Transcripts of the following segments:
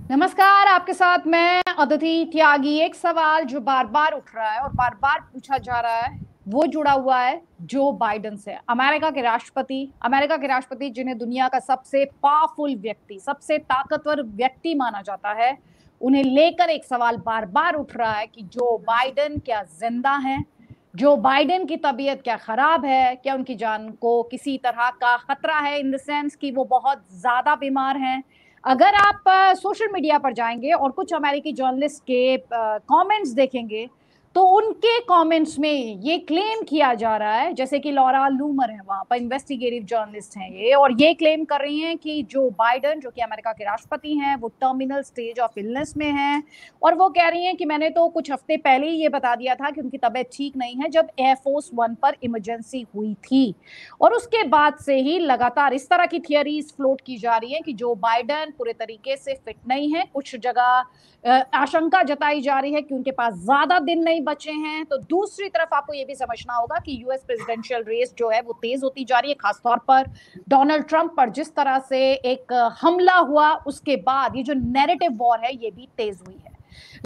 नमस्कार, आपके साथ मैं अदिति त्यागी। एक सवाल जो बार बार उठ रहा है और बार बार पूछा जा रहा है वो जुड़ा हुआ है जो बाइडेन से। अमेरिका के राष्ट्रपति जिन्हें दुनिया का सबसे पावरफुल व्यक्ति, सबसे ताकतवर व्यक्ति माना जाता है, उन्हें लेकर एक सवाल बार बार उठ रहा है कि जो बाइडेन क्या जिंदा हैं, जो बाइडेन की तबीयत क्या खराब है, क्या उनकी जान को किसी तरह का खतरा है, इन द सेंस कि वो बहुत ज्यादा बीमार हैं। अगर आप सोशल मीडिया पर जाएंगे और कुछ अमेरिकी जर्नलिस्ट के कमेंट्स देखेंगे तो उनके कमेंट्स में ये क्लेम किया जा रहा है, जैसे कि लॉरा लूमर है, वहां पर इन्वेस्टिगेटिव जर्नलिस्ट हैं ये, और ये क्लेम कर रही हैं कि जो बाइडेन, जो कि अमेरिका के राष्ट्रपति हैं, वो टर्मिनल स्टेज ऑफ इलनेस में हैं। और वो कह रही हैं कि मैंने तो कुछ हफ्ते पहले ही ये बता दिया था कि उनकी तबीयत ठीक नहीं है, जब एयरफोर्स वन पर इमरजेंसी हुई थी। और उसके बाद से ही लगातार इस तरह की थियरीज फ्लोट की जा रही है कि जो बाइडेन पूरे तरीके से फिट नहीं है। कुछ जगह आशंका जताई जा रही है कि उनके पास ज्यादा दिन नहीं बचे हैं। तो दूसरी तरफ आपको ये भी समझना होगा कि यूएस प्रेसिडेंशियल रेस जो है वो तेज होती जा रही है, खासतौर पर डोनाल्ड ट्रंप पर जिस तरह से एक हमला हुआ उसके बाद ये जो नैरेटिव वॉर है ये भी तेज हुई है।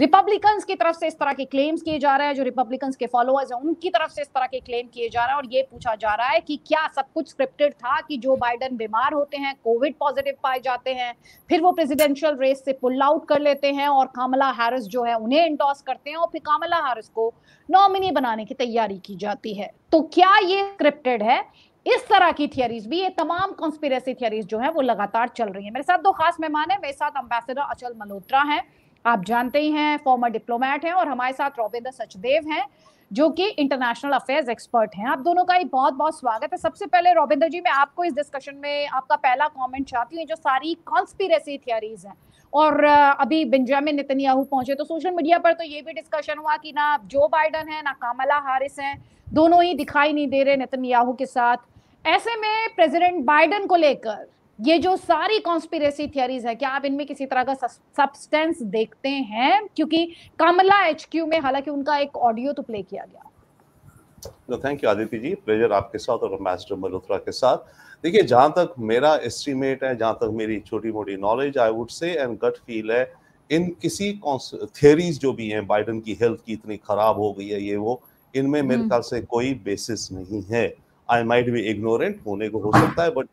रिपब्लिकन्स की तरफ से इस तरह के क्लेम्स किए जा रहे हैं, जो रिपब्लिकन्स के फॉलोअर्स हैं उनकी तरफ से इस तरह के क्लेम किए जा रहे हैं, और ये पूछा जा रहा है कि क्या सब कुछ स्क्रिप्टेड था कि जो बाइडेन बीमार होते हैं, कोविड पॉजिटिव पाए जाते हैं, फिर वो प्रेसिडेंशियल रेस से पुल आउट कर लेते हैं और कामला हैरिस जो है उन्हें इंडोर्स करते हैं, और फिर कामला हैरिस को नॉमिनी बनाने की तैयारी की जाती है। तो क्या ये स्क्रिप्टेड है? इस तरह की थियरीज भी, ये तमाम कॉन्स्पिरेसी थियरीज जो है वो लगातार चल रही है। मेरे साथ दो खास मेहमान है। मेरे साथ एम्बेसडर अचल मल्होत्रा हैं, आप जानते ही हैं, फॉर्मर डिप्लोमेट हैं, और हमारे साथ रॉबिंदर सचदेव हैं जो कि इंटरनेशनल अफेयर्स एक्सपर्ट हैं। आप दोनों का ही बहुत बहुत स्वागत है। सबसे पहले रॉबिंदर जी, मैं आपको इस डिस्कशन में आपका पहला कमेंट चाहती हूँ। जो सारी कॉन्स्पिरेसी थियरीज हैं, और अभी बेंजामिन नेतन्याहू पहुंचे तो सोशल मीडिया पर तो ये भी डिस्कशन हुआ कि ना जो बाइडेन है ना कामला हैरिस हैं, दोनों ही दिखाई नहीं दे रहे नेतन्याहू के साथ। ऐसे में प्रेसिडेंट बाइडेन को लेकर ये जो सारी कॉन्स्पिरेसी थियरीज है, क्या आप इनमें किसी तरह का सब्सटेंस देखते हैं? क्योंकि कामला एचक्यू में हालांकि उनका एक ऑडियो तो प्ले किया गया। Thank you Aditya ji, pleasure आपके साथ और एम्बेसडर मल्होत्रा के साथ। देखिए, जहां तक मेरा एस्टिमेट है, जहां तक मेरी छोटी मोटी knowledge, I would say and gut feel है, इन किसी थियरीज जो भी हैं, बाइडेन की हेल्थ की इतनी खराब हो गई है ये वो, इनमें मेरे ख्याल से कोई बेसिस नहीं है। आई माइट बी इग्नोरेंट, होने को हो सकता है, बट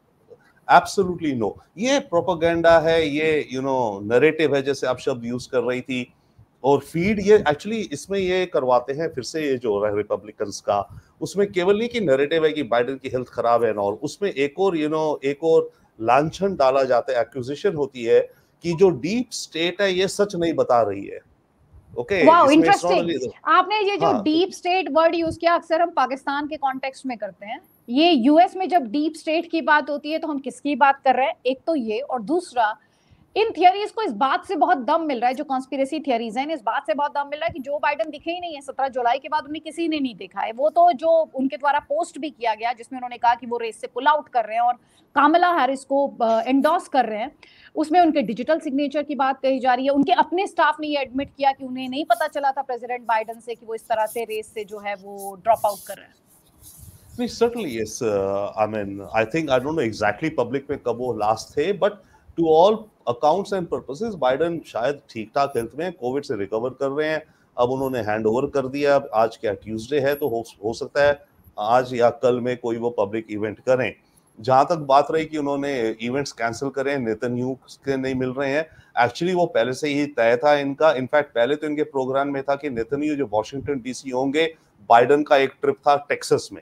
एब्सोल्युटली नो। ये प्रोपेगेंडा है, ये नैरेटिव है, जैसे आप शब्द यूज कर रही थी, और फीड ये एक्चुअली इसमें ये करवाते हैं फिर से, ये जो हो रहा है रिपब्लिकन्स का, उसमें केवल नहीं कि नैरेटिव है कि बाइडेन की हेल्थ खराब है, और उसमें एक और एक और लांछन डाला जाता है, एक्यूजिशन होती है कि जो डीप स्टेट है ये सच नहीं बता रही है। ओके, वाओ, इसमें इंटरेस्टिंग। आपने ये जो हाँ, डीप स्टेट वर्ड यूज किया, अक्सर हम पाकिस्तान के कॉन्टेक्स्ट में करते हैं। ये यूएस में जब डीप स्टेट की बात होती है तो हम किसकी बात कर रहे हैं? एक तो ये, और दूसरा इन थियरीज को इस बात से बहुत दम मिल रहा है, जो कॉन्स्पिरेसी थियरीज हैं इस बात से बहुत दम मिल रहा है कि जो बाइडेन दिखे ही नहीं है। 17 जुलाई के बाद उन्हें किसी ने नहीं देखा है। वो तो जो उनके द्वारा पोस्ट भी किया गया जिसमें उन्होंने कहा कि वो रेस से पुल आउट कर रहे हैं और कामला हैरिस को एंडोर्स कर रहे हैं, उसमें उनके डिजिटल सिग्नेचर की बात कही जा रही है। उनके अपने स्टाफ ने ये एडमिट किया कि उन्हें नहीं पता चला था प्रेसिडेंट बाइडेन से कि वो इस तरह से रेस से जो है वो ड्रॉप आउट कर रहे हैं। certainly yes. I mean, I think, I don't know exactly public में कब वो last थे, but to all accounts and purposes Biden शायद ठीक ठाक हेल्थ में, कोविड से रिकवर कर रहे हैं। अब उन्होंने हैंड ओवर कर दिया। आज क्या ट्यूसडे है, तो हो सकता है आज या कल में कोई वो पब्लिक इवेंट करें। जहां तक बात रही कि उन्होंने इवेंट्स कैंसिल करें, नेतन्याहू के नहीं मिल रहे हैं, एक्चुअली वो पहले से ही तय था इनका। इनफैक्ट पहले तो इनके प्रोग्राम में था कि नेतन्याहू जो वॉशिंगटन डीसी होंगे, बाइडेन का एक ट्रिप था टेक्सास में।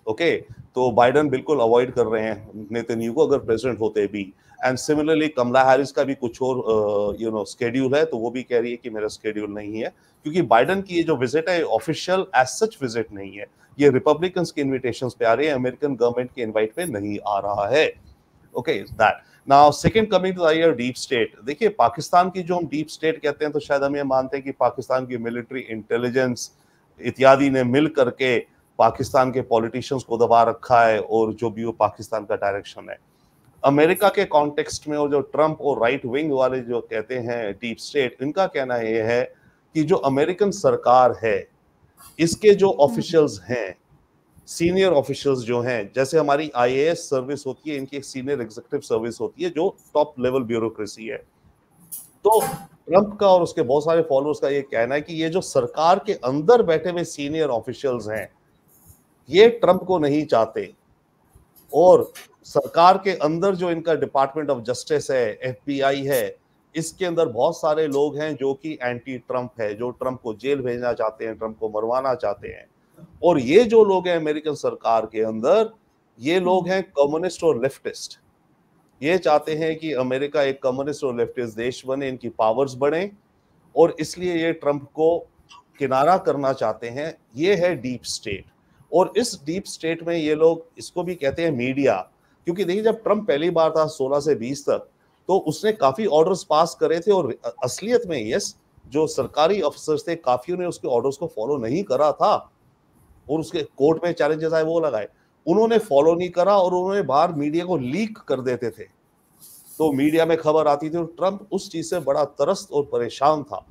ओके, तो बाइडेन बिल्कुल अवॉइड कर रहे हैं नेतन्याहू को, अगर प्रेसिडेंट होते भी। एंड सिमिलरली कमला हैरिस का भी कुछ और स्केड्यूल है, तो वो भी कह रही है कि मेरा स्केड्यूल नहीं है, क्योंकि बाइडेन की ये जो विजिट है ऑफिशियल एज सच विजिट नहीं है, ये रिपब्लिकन्स के इन्विटेशंस पे आ रही है, अमेरिकन गवर्नमेंट के इनवाइट पे नहीं आ रहा है। Okay, that now second coming to the deep state. देखिए, पाकिस्तान की जो हम डीप स्टेट कहते हैं, तो शायद हम ये मानते हैं कि पाकिस्तान की मिलिट्री इंटेलिजेंस इत्यादि ने मिल करके पाकिस्तान के पॉलिटिशियंस को दबा रखा है, और जो भी वो पाकिस्तान का डायरेक्शन है। अमेरिका के कॉन्टेक्स्ट में, और जो ट्रंप और राइट विंग वाले जो कहते हैं डीप स्टेट, इनका कहना यह है कि जो अमेरिकन सरकार है, इसके जो ऑफिशियल्स हैं, सीनियर ऑफिशियल्स जो हैं, जैसे हमारी आईएएस सर्विस होती है, इनकी एक सीनियर एग्जीक्यूटिव सर्विस होती है जो टॉप लेवल ब्यूरोक्रेसी है, तो ट्रंप का और उसके बहुत सारे फॉलोअर्स का ये कहना है कि ये जो सरकार के अंदर बैठे हुए सीनियर ऑफिशियल्स हैं, ये ट्रंप को नहीं चाहते, और सरकार के अंदर जो इनका डिपार्टमेंट ऑफ जस्टिस है, FBI है, इसके अंदर बहुत सारे लोग हैं जो कि एंटी ट्रंप है, जो ट्रंप को जेल भेजना चाहते हैं, ट्रंप को मरवाना चाहते हैं। और ये जो लोग हैं अमेरिकन सरकार के अंदर, ये लोग हैं कम्युनिस्ट और लेफ्टिस्ट। ये चाहते हैं कि अमेरिका एक कम्युनिस्ट और लेफ्टिस्ट देश बने, इनकी पावर्स बढ़े, और इसलिए ये ट्रंप को किनारा करना चाहते हैं। ये है डीप स्टेट। और इस डीप स्टेट में ये लोग इसको भी कहते हैं मीडिया, क्योंकि देखिए जब ट्रंप पहली बार था 16 से 20 तक, तो उसने काफी ऑर्डर्स पास करे थे, और असलियत में यस, जो सरकारी अफसर्स थे काफियों ने उसके ऑर्डर्स को फॉलो नहीं करा था, और उसके कोर्ट में चैलेंजेस आए वो लगाए, उन्होंने फॉलो नहीं करा, और उन्होंने बाहर मीडिया को लीक कर देते थे, तो मीडिया में खबर आती थी, और ट्रंप उस चीज से बड़ा त्रस्त और परेशान था।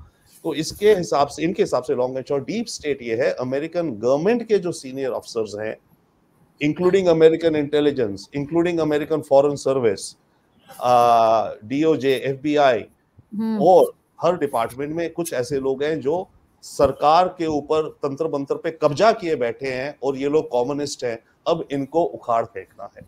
तो इसके हिसाब से, इनके हिसाब से long and short deep state ये है, अमेरिकन गवर्नमेंट के जो सीनियर अफसर्स हैं, including American intelligence, including American foreign service, DOJ, FBI, और हर डिपार्टमेंट में कुछ ऐसे लोग हैं जो सरकार के ऊपर तंत्र मंत्र पे कब्जा किए बैठे हैं, और ये लोग कम्युनिस्ट हैं, अब इनको उखाड़ फेंकना है।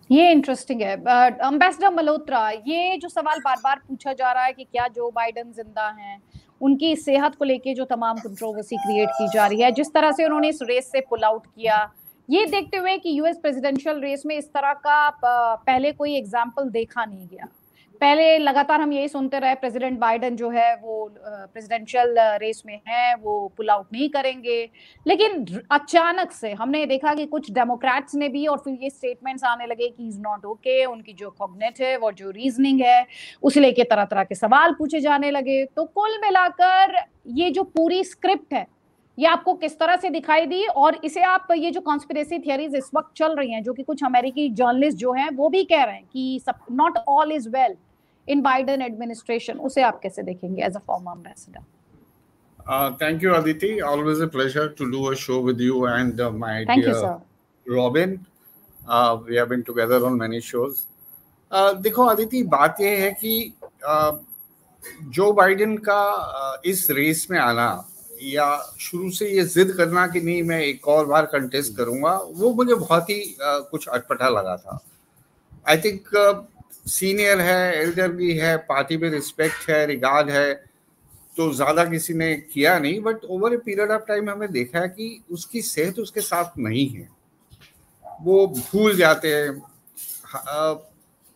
ये इंटरेस्टिंग है। एम्बेसडर मल्होत्रा, ये जो सवाल बार बार पूछा जा रहा है कि क्या जो बाइडेन जिंदा हैं, उनकी सेहत को लेके जो तमाम कंट्रोवर्सी क्रिएट की जा रही है, जिस तरह से उन्होंने इस रेस से पुल आउट किया, ये देखते हुए कि यूएस प्रेसिडेंशियल रेस में इस तरह का पहले कोई एग्जाम्पल देखा नहीं गया। पहले लगातार हम यही सुनते रहे, प्रेसिडेंट बाइडेन जो है वो प्रेसिडेंशियल रेस में है, वो पुल आउट नहीं करेंगे, लेकिन अचानक से हमने देखा कि कुछ डेमोक्रेट्स ने भी, और फिर ये स्टेटमेंट्स आने लगे कि इज नॉट ओके, उनकी जो कॉग्निटिव और जो रीजनिंग है उसे लेके तरह तरह के सवाल पूछे जाने लगे। तो कुल मिलाकर ये जो पूरी स्क्रिप्ट है, ये आपको किस तरह से दिखाई दी, और इसे आप, ये जो कॉन्स्पिरेसी थियरीज इस वक्त चल रही हैं, जो कि कुछ अमेरिकी जर्नलिस्ट जो हैं वो भी कह रहे हैं कि not all is well in Biden administration, उसे आप कैसे देखेंगे as a former ambassador? Thank you, Aditi. Always a pleasure to do a show with you and my Thank dear you, sir. Robin. We have been together on many shows. देखो Aditi, बात ये है कि Joe Biden का इस race में आना, या शुरू से ये जिद करना कि नहीं मैं एक और बार कंटेस्ट करूंगा, वो मुझे बहुत ही कुछ अटपटा लगा था। आई थिंक सीनियर है, एल्डर भी है, पार्टी में रिस्पेक्ट है, रिगार्ड है, तो ज़्यादा किसी ने किया नहीं, but over a period of time हमें देखा है कि उसकी सेहत उसके साथ नहीं है। वो भूल जाते हैं,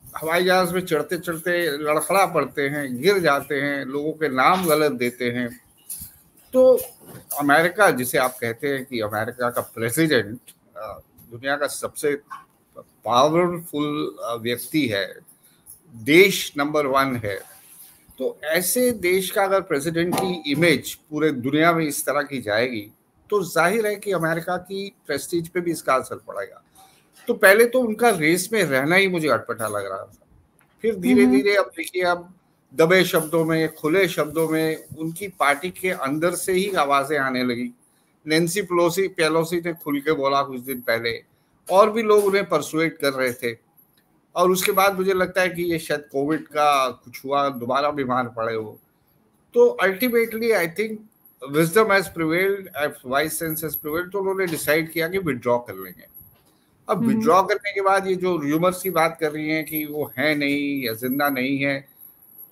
हवाई जहाज में चढ़ते चढ़ते लड़खड़ा पड़ते हैं, गिर जाते हैं, लोगों के नाम गलत देते हैं। तो अमेरिका, जिसे आप कहते हैं कि अमेरिका का प्रेसिडेंट दुनिया का सबसे पावरफुल व्यक्ति है, देश नंबर 1 है, तो ऐसे देश का अगर प्रेसिडेंट की इमेज पूरे दुनिया में इस तरह की जाएगी, तो जाहिर है कि अमेरिका की प्रेस्टीज पे भी इसका असर पड़ेगा। तो पहले तो उनका रेस में रहना ही मुझे अटपटा लग रहा था, फिर धीरे धीरे अब देखिए, अब दबे शब्दों में, खुले शब्दों में उनकी पार्टी के अंदर से ही आवाजें आने लगी। नैन्सी पेलोसी ने खुल के बोला कुछ दिन पहले, और भी लोग उन्हें परसुएट कर रहे थे, और उसके बाद मुझे लगता है कि ये शायद कोविड का कुछ हुआ, दोबारा बीमार पड़े हो। तो ultimately I think wisdom has prevailed, vice sense has prevailed, तो उन्होंने डिसाइड किया कि विड्रॉ कर लेंगे। अब विड्रॉ करने के बाद ये जो र्यूमर्स की बात कर रही हैं कि वो है नहीं या जिंदा नहीं है,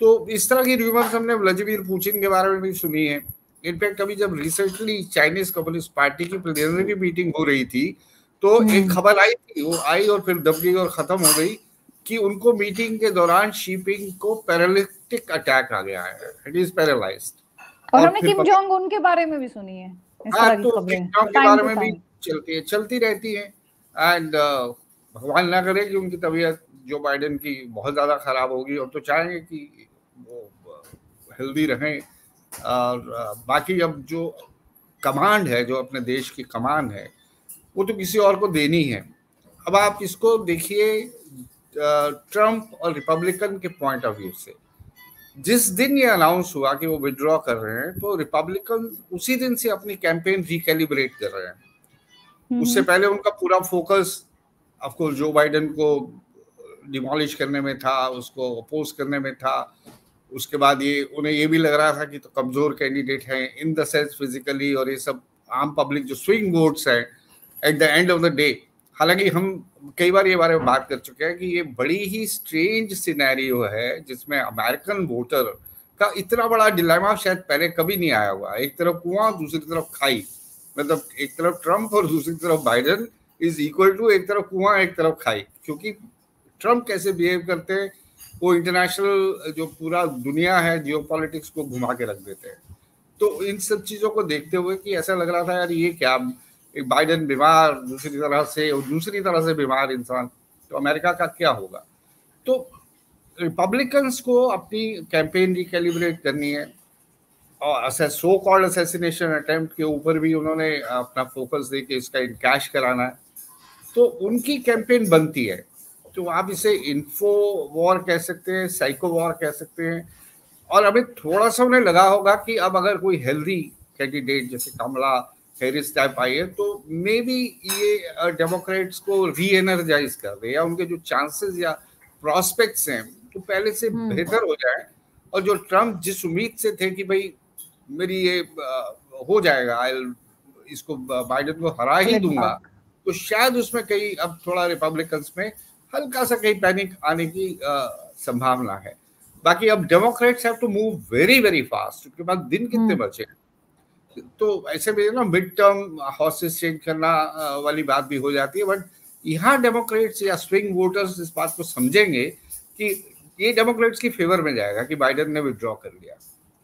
तो इस तरह की र्यूमर्स हमने व्लादिमीर पुतिन के बारे में भी सुनी है। इनफैक्ट अभी जब रिसेंटली चाइनीज कम्युनिस्ट पार्टी की प्रीलिमिनरी मीटिंग हो रही थी, तो एक खबर आई थी, वो आई और फिर दब गई और खत्म हो गई, कि उनको मीटिंग के दौरान शीपिंग को पैरालिटिक अटैक आ गया है, इट इज पैरालाइज्ड। और हमने किम जोंग उन के बारे में भी सुनी है, इस तरह की खबरें किम जोंग के बारे में भी चलती रहती है। एंड भगवान ना करे कि उनकी तबीयत जो बाइडेन की बहुत ज्यादा खराब होगी, और तो चाहेंगे कि वो हेल्दी रहें। और बाकी अब जो कमांड है, जो अपने देश की कमान है, वो तो किसी और को देनी है। अब आप इसको देखिए ट्रंप और रिपब्लिकन के पॉइंट ऑफ व्यू से, जिस दिन ये अनाउंस हुआ कि वो विड्रॉ कर रहे हैं, तो रिपब्लिकन उसी दिन से अपनी कैंपेन रिकैलिब्रेट कर रहे हैं। उससे पहले उनका पूरा focus of course Joe Biden को डिमोलिश करने में था, उसको अपोज करने में था। उसके बाद उन्हें ये भी लग रहा था कि तो कमजोर कैंडिडेट हैं इन द सेंस फिजिकली, और ये सब आम पब्लिक जो स्विंग वोट्स है at the end of the day. हालांकि हम कई बार ये बारे में बात कर चुके हैं कि ये बड़ी ही स्ट्रेंज सिनेरियो है जिसमें अमेरिकन वोटर का इतना बड़ा डिलेमा शायद पहले कभी नहीं आया हुआ। एक तरफ कुआं, दूसरी तरफ खाई, मतलब एक तरफ ट्रम्प और दूसरी तरफ बाइडेन इज इक्वल टू एक तरफ कुआं एक तरफ खाई। क्योंकि ट्रम्प कैसे बिहेव करते हैं, वो इंटरनेशनल जो पूरा दुनिया है जियोपॉलिटिक्स को घुमा के रख देते हैं। तो इन सब चीजों को देखते हुए कि ऐसा लग रहा था यार ये क्या, एक बाइडेन बीमार, दूसरी तरह से बीमार इंसान, तो अमेरिका का क्या होगा। तो रिपब्लिकन्स को अपनी कैंपेन रिकैलिब्रेट करनी है, और सो कॉल्ड असैसिनेशन अटेम्प्ट के ऊपर भी उन्होंने अपना फोकस दे के इसका इनकैश कराना है। तो उनकी कैंपेन बनती है। तो आप इसे इन्फो वॉर कह सकते हैं, साइको वॉर कह सकते हैं। और अभी थोड़ा सा उन्हें लगा होगा कि अब अगर कोई हेल्दी कैंडिडेट जैसे कमला हैरिस टाइप आई है तो मे बी ये डेमोक्रेट्स को री एनर्जाइज कर दे, या उनके जो चांसेस या प्रॉस्पेक्ट्स हैं तो पहले से बेहतर हो जाए। और जो ट्रम्प जिस उम्मीद से थे कि भाई मेरी ये हो जाएगा, इसको बाइडेन को हरा ही दूंगा, तो शायद उसमें कई अब थोड़ा रिपब्लिकन्स में हल्का सा कहीं पैनिक आने की संभावना है। बाकी अब Democrats have to move very very fast, उनके पास दिन कितने बचे। तो ऐसे में ना मिड टर्म हॉर्सेस चेंज करना वाली बात भी हो जाती है। बट यहाँ डेमोक्रेट्स या स्विंग वोटर्स इस बात को समझेंगे कि ये डेमोक्रेट्स की फेवर में जाएगा कि बाइडेन ने विड्रॉ कर लिया,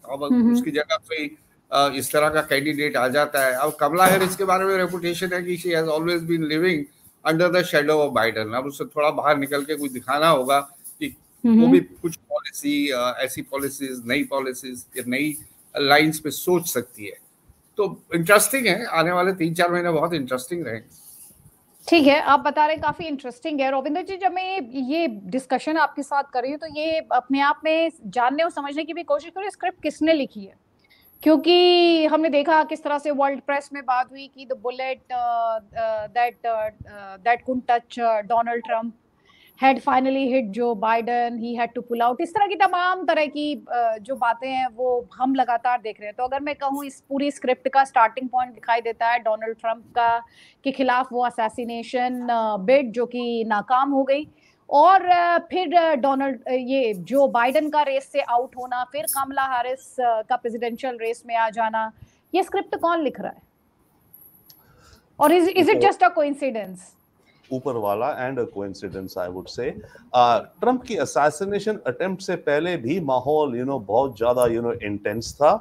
अब उसकी जगह कोई इस तरह का कैंडिडेट आ जाता है। अब कमला हैरिस के बारे में रेपुटेशन है कि she has always been living under the shadow of Biden. अब उससे थोड़ा बाहर निकल के कुछ दिखाना होगा कि वो भी कुछ पॉलिसी, ऐसी पॉलिसीज, नई पॉलिसीज या नई लाइंस पे सोच सकती है। तो इंटरेस्टिंग है, आने वाले 3-4 महीने बहुत इंटरेस्टिंग रहेंगे। ठीक है, आप बता रहे हैं काफी इंटरेस्टिंग है। रविंदर जी, जब मैं ये डिस्कशन आपके साथ कर रही हूँ तो ये अपने आप में जानने और समझने की भी कोशिश करूँ स्क्रिप्ट किसने लिखी है, क्योंकि हमने देखा किस तरह से वर्ल्ड प्रेस में बात हुई कि the bullet that couldn't touch Donald Trump had finally hit Joe Biden, he had to pull out। इस तरह की तमाम तरह की जो बातें हैं वो हम लगातार देख रहे हैं। तो अगर मैं कहूँ इस पूरी स्क्रिप्ट का स्टार्टिंग पॉइंट दिखाई देता है डोनाल्ड ट्रम्प का के खिलाफ वो असैसिनेशन बिड जो कि नाकाम हो गई, और फिर ये जो बाइडेन का रेस से आउट होना, फिर कमला हैरिस का प्रेसिडेंशियल रेस में आ जाना। ये स्क्रिप्ट कौन लिख रहा है, और is it just a coincidence? ऊपर वाला एंड कोइंसिडेंस आई वुड से। ट्रम्प की असैसिनेशन अटेम्प्ट से पहले भी माहौल बहुत ज्यादा इंटेंस था,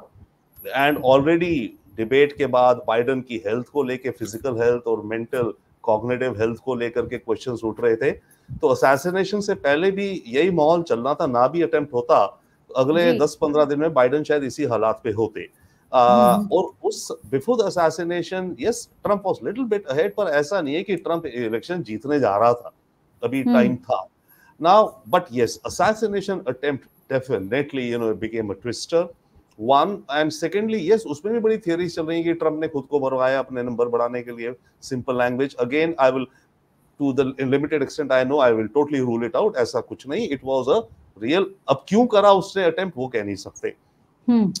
एंड ऑलरेडी डिबेट के बाद बाइडेन की हेल्थ को लेके, फिजिकल हेल्थ और मेंटल कॉग्निटिव हेल्थ को लेकर के क्वेश्चंस उठ रहे थे। तो असैसिनेशन से पहले भी यही माहौल चल रहा था। ना भी अटेम्प्ट होता अगले 10-15 दिन में बाइडेन शायद इसी हालात पे होते। और उस before the assassination yes Trump was little bit ahead, पर ऐसा नहीं है कि ट्रम्प इलेक्शन जीतने जा रहा था, अभी टाइम था। Now but yes assassination attempt definitely became a twister one, and secondly yes उसमें भी बड़ी थियरीज चल रही है कि ट्रम्प ने खुद को मरवाया अपने नंबर बढ़ाने के लिए। Simple language, again I will to the limited extent I know I will totally rule it out, ऐसा कुछ नहीं, इट वाज अ रियल। अब क्यों करा उसने अटेम्प्ट वो कह नहीं सकते,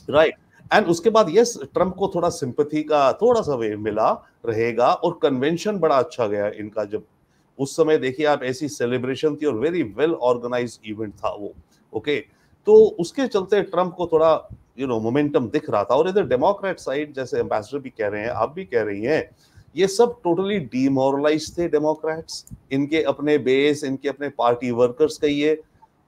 राइट। एंड उसके बाद यस ट्रम्प को थोड़ा सिंपैथी का थोड़ा सा वे मिला रहेगा, और कन्वेंशन बड़ा अच्छा गया इनका। जब उस समय देखिए आप, ऐसी सेलिब्रेशन थी और वेरी वेल ऑर्गेनाइज्ड इवेंट था वो, ओके। तो उसके चलते ट्रम्प को थोड़ा मोमेंटम दिख रहा था। और इधर डेमोक्रेट साइड, जैसे एम्बेसडर भी कह रहे हैं, आप भी कह रही हैं, ये सब टोटली डीमोरलाइज थे डेमोक्रेट्स। इनके अपने बेस, इनके अपने पार्टी वर्कर्स कहिए,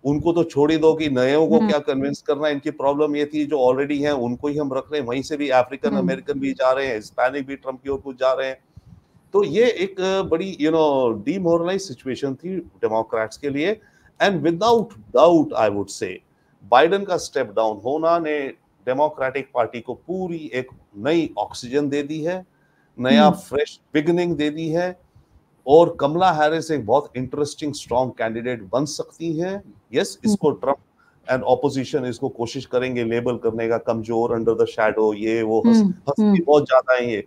उनको तो छोड़ ही दो कि नयों को क्या कन्विंस करना। इनकी प्रॉब्लम ये थी जो ऑलरेडी है उनको ही हम रख रहे हैं, वहीं से भी अफ्रीकन अमेरिकन भी जा रहे हैं, हिस्पैनिक भी ट्रम्प की ओर कुछ जा रहे हैं। तो ये एक बड़ी डीमोरलाइज सिचुएशन थी डेमोक्रेट्स के लिए। And without doubt I would से बाइडेन का स्टेप डाउन होना ने डेमोक्रेटिक पार्टी को पूरी एक नई ऑक्सीजन दे दी है, नया फ्रेश बिगनिंग दे दी है। और कमला हैरिस एक बहुत इंटरेस्टिंग स्ट्रॉन्ग कैंडिडेट बन सकती हैं। यस इसको ट्रम्प एंड ऑपोजिशन इसको कोशिश करेंगे लेबल करने का, कमजोर, अंडर द शैडो, ये वो, हंसती बहुत ज्यादा है ये,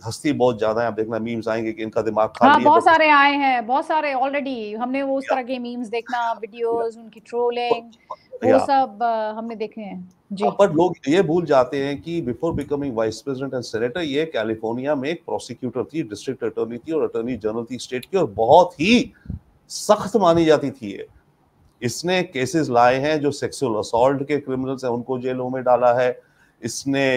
हस्ती बहुत ज्यादा है, आप देखना मीम्स आएंगे कि इनका दिमाग हाँ खाली है। बहुत सारे आए हैं, बहुत सारे ऑलरेडी हमने वो उस तरह के मीम्स देखना, वीडियोस उनकी ट्रोलिंग वो सब हमने देखे हैं जी। पर लोग ये भूल जाते हैं कि before becoming vice president and senator ये कैलिफोर्निया में एक प्रोसिक्यूटर थी, डिस्ट्रिक्ट अटॉर्नी थी और अटॉर्नी जनरल थी स्टेट की, और बहुत ही सख्त मानी जाती थी ये। इसने केसेस लाए हैं जो सेक्सुअल असॉल्ट के क्रिमिनल्स हैं उनको जेलों में डाला है, इसने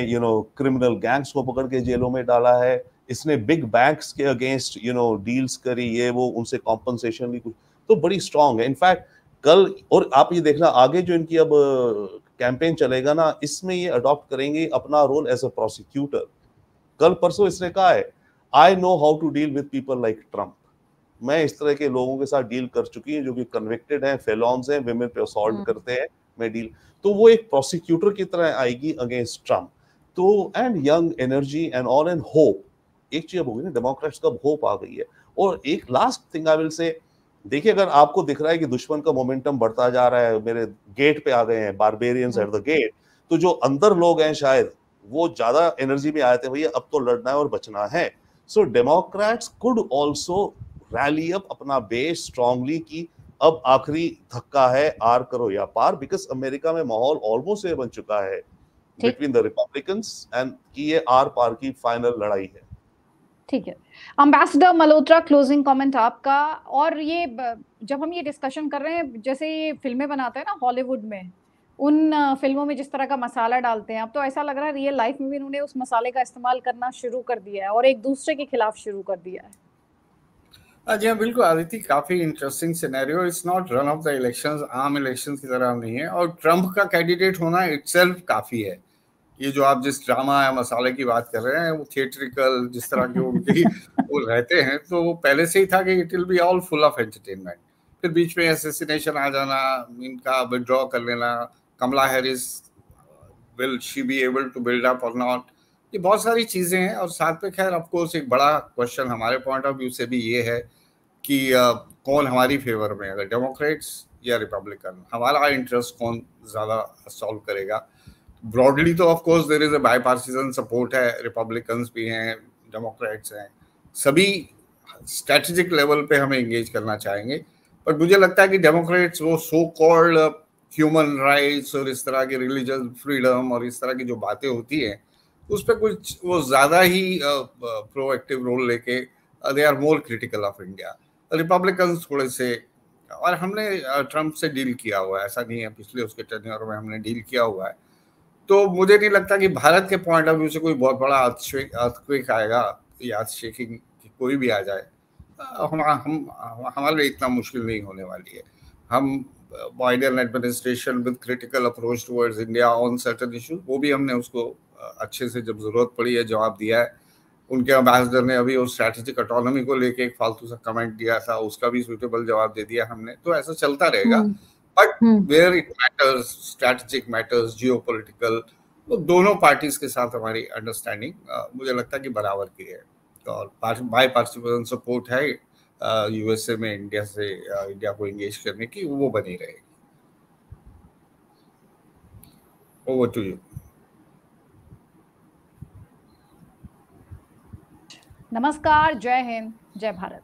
क्रिमिनल गैंग्स को पकड़ के जेलों में डाला है, इसने बिग बैंक्स के अगेंस्ट डील्स करी, ये वो उनसे कॉम्पनसेशन भी कुछ, तो बड़ी स्ट्रांग है। इनफैक्ट कल, और आप ये देखना आगे जो इनकी अब कैंपेन चलेगा ना, इसमें ये अडॉप्ट करेंगे अपना रोल एज अ प्रोसिक्यूटर। कल परसों इसने कहा है, I know how to deal with people like Trump. मैं इस तरह के लोगों के साथ डील कर चुकी हूँ जो कि कन्विक्टेड हैं, फेलॉन्स हैं, विमेन पे असॉल्ट करते हैं, मैं डील, तो वो एक प्रोसिक्यूटर की तरह आएगी अगेंस्ट ट्रम्प। तो and young energy and all and hope, एक चीज होगी ना, डेमोक्रेट्स का होप आ गई है। और एक last thing I will say, देखिए अगर आपको दिख रहा है कि दुश्मन का मोमेंटम बढ़ता जा रहा है, मेरे गेट पे आ गए हैं, बारबेरियंस एट द गेट, तो जो अंदर लोग हैं शायद वो ज्यादा एनर्जी में आए थे, भैया अब तो लड़ना है और बचना है। So Democrats could also rally up अपना बेस स्ट्रांगली की अब आखिरी धक्का है, आर करो या पार, बिकॉज अमेरिका में माहौल ऑलमोस्ट ये बन चुका है बिटवीन द रिपब्लिकन्स एंड कि ये आर पार की फाइनल लड़ाई है। ठीक है, एम्बेसडर मल्होत्रा, क्लोजिंग कमेंट आपका। और ये जब हम ये डिस्कशन कर रहे हैं, जैसे ये फिल्में बनाते हैं ना हॉलीवुड में, उन फिल्मों में जिस तरह का मसाला डालते हैं, अब तो ऐसा लग रहा है रियल लाइफ में भी उन्होंने उस मसाले का इस्तेमाल करना शुरू कर दिया है और एक दूसरे के खिलाफ शुरू कर दिया है। जी हाँ बिल्कुल आदिति, काफी interesting scenario. It's not run of the elections, आम इलेक्शंस की तरह नहीं है, और ट्रम्प का कैंडिडेट होना इटसेल्फ काफी है। ये जो आप जिस ड्रामा या मसाले की बात कर रहे हैं, वो थिएट्रिकल जिस तरह के उनकी वो रहते हैं, तो वो पहले से ही था कि it will be all full of entertainment. फिर बीच में असैसिनेशन आ जाना, इनका विड्रॉ कर लेना, Kamala Harris will she be able to build up और नॉट, ये बहुत सारी चीजें हैं। और साथ में खैर ऑफ कोर्स एक बड़ा क्वेश्चन हमारे पॉइंट ऑफ व्यू से भी ये है कि कौन हमारी फेवर में, अगर डेमोक्रेट्स या रिपब्लिकन, हमारा इंटरेस्ट कौन ज्यादा सॉल्व करेगा। ब्रॉडली तो of course there is a bipartisan support है, रिपब्लिकन्स भी हैं, डेमोक्रेट्स हैं, सभी स्ट्रेटेजिक लेवल पे हमें एंगेज करना चाहेंगे। पर मुझे लगता है कि डेमोक्रेट्स वो सो कॉल्ड ह्यूमन राइट्स और इस तरह की रिलीजियस फ्रीडम और इस तरह की जो बातें होती हैं, उस पर कुछ वो ज्यादा ही प्रोएक्टिव रोल लेके they are more critical of India. Republicans थोड़े से, और हमने ट्रम्प से डील किया हुआ है, ऐसा नहीं है, पिछले उसके टेन्योर में हमने डील किया हुआ है, तो मुझे नहीं लगता कि भारत के पॉइंट ऑफ व्यू से कोई बहुत बड़ा अर्थक्वेक आएगा या शेकिंग कोई भी आ जाए, हमारे लिए इतना मुश्किल नहीं होने वाली है। हम Biden administration with critical approach towards India on certain issues, वो भी हमने उसको अच्छे से जब जरूरत पड़ी है जवाब दिया है। उनके एम्बेसडर ने अभी उस स्ट्रैटेजिक ऑटोनॉमी को लेके एक फालतू सा कमेंट दिया था, उसका भी सूटेबल जवाब दे दिया हमने, तो ऐसा चलता रहेगा। But where it matters, strategic matters, geopolitical, वो दोनों पार्टीज के साथ हमारी अंडरस्टैंडिंग मुझे लगता है कि बराबर की है, और बाई पार्टिसिपेशन सपोर्ट है यूएसए में इंडिया से इंडिया को एंगेज करने की, वो बनी रहेगी। Over to you. नमस्कार, जय हिंद, जय भारत।